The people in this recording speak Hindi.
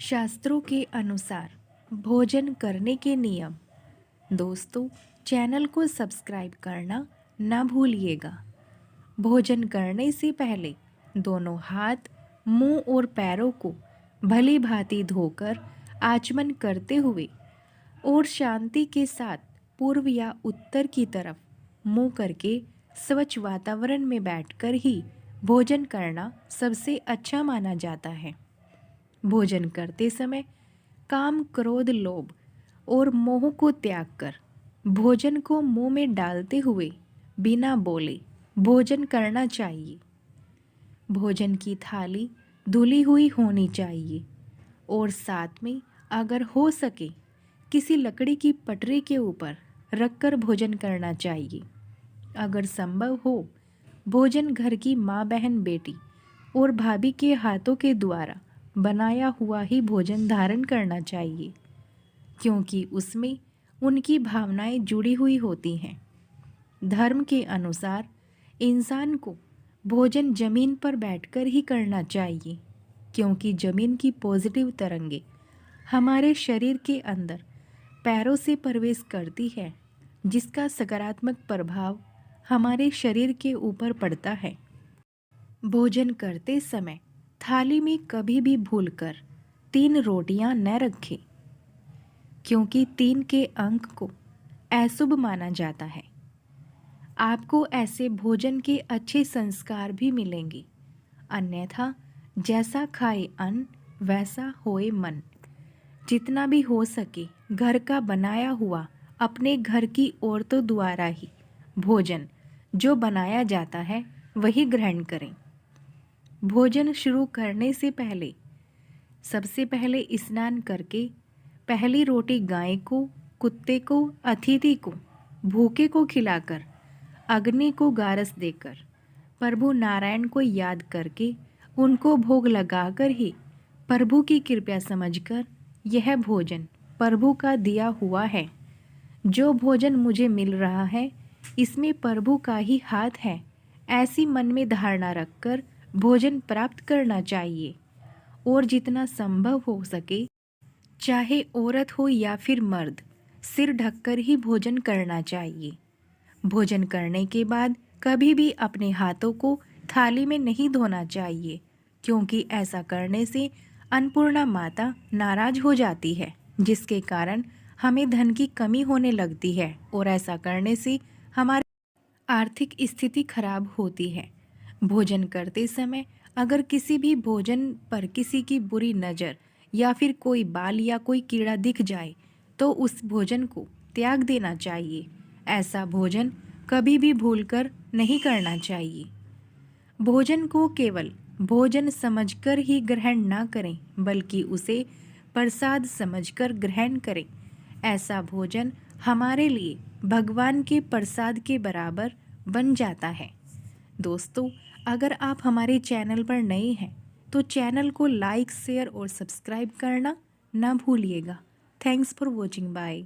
शास्त्रों के अनुसार भोजन करने के नियम। दोस्तों, चैनल को सब्सक्राइब करना ना भूलिएगा। भोजन करने से पहले दोनों हाथ, मुंह और पैरों को भली भांति धोकर आचमन करते हुए और शांति के साथ पूर्व या उत्तर की तरफ मुंह करके स्वच्छ वातावरण में बैठकर ही भोजन करना सबसे अच्छा माना जाता है। भोजन करते समय काम, क्रोध, लोभ और मोह को त्याग कर भोजन को मुंह में डालते हुए बिना बोले भोजन करना चाहिए। भोजन की थाली धुली हुई होनी चाहिए और साथ में अगर हो सके किसी लकड़ी की पटरी के ऊपर रखकर भोजन करना चाहिए। अगर संभव हो, भोजन घर की माँ, बहन, बेटी और भाभी के हाथों के द्वारा बनाया हुआ ही भोजन धारण करना चाहिए, क्योंकि उसमें उनकी भावनाएं जुड़ी हुई होती हैं। धर्म के अनुसार इंसान को भोजन जमीन पर बैठकर ही करना चाहिए, क्योंकि जमीन की पॉजिटिव तरंगे हमारे शरीर के अंदर पैरों से प्रवेश करती है, जिसका सकारात्मक प्रभाव हमारे शरीर के ऊपर पड़ता है। भोजन करते समय थाली में कभी भी भूलकर 3 रोटियां न रखें, क्योंकि 3 के अंक को अशुभ माना जाता है। आपको ऐसे भोजन के अच्छे संस्कार भी मिलेंगे। अन्यथा जैसा खाए अन्न वैसा होए मन। जितना भी हो सके घर का बनाया हुआ अपने घर की औरतों द्वारा ही भोजन जो बनाया जाता है वही ग्रहण करें। भोजन शुरू करने से पहले सबसे पहले स्नान करके पहली रोटी गाय को, कुत्ते को, अतिथि को, भूखे को खिलाकर, अग्नि को गारस देकर, प्रभु नारायण को याद करके उनको भोग लगाकर ही प्रभु की कृपा समझकर यह भोजन प्रभु का दिया हुआ है। जो भोजन मुझे मिल रहा है इसमें प्रभु का ही हाथ है, ऐसी मन में धारणा रखकर भोजन प्राप्त करना चाहिए। और जितना संभव हो सके, चाहे औरत हो या फिर मर्द, सिर ढककर ही भोजन करना चाहिए। भोजन करने के बाद कभी भी अपने हाथों को थाली में नहीं धोना चाहिए, क्योंकि ऐसा करने से अन्नपूर्णा माता नाराज हो जाती है, जिसके कारण हमें धन की कमी होने लगती है और ऐसा करने से हमारी आर्थिक स्थिति खराब होती है। भोजन करते समय अगर किसी भी भोजन पर किसी की बुरी नज़र या फिर कोई बाल या कोई कीड़ा दिख जाए तो उस भोजन को त्याग देना चाहिए। ऐसा भोजन कभी भी भूलकर नहीं करना चाहिए। भोजन को केवल भोजन समझकर ही ग्रहण ना करें, बल्कि उसे प्रसाद समझकर ग्रहण करें। ऐसा भोजन हमारे लिए भगवान के प्रसाद के बराबर बन जाता है। दोस्तों, अगर आप हमारे चैनल पर नए हैं तो चैनल को लाइक, शेयर और सब्सक्राइब करना ना भूलिएगा। Thanks for watching. बाय।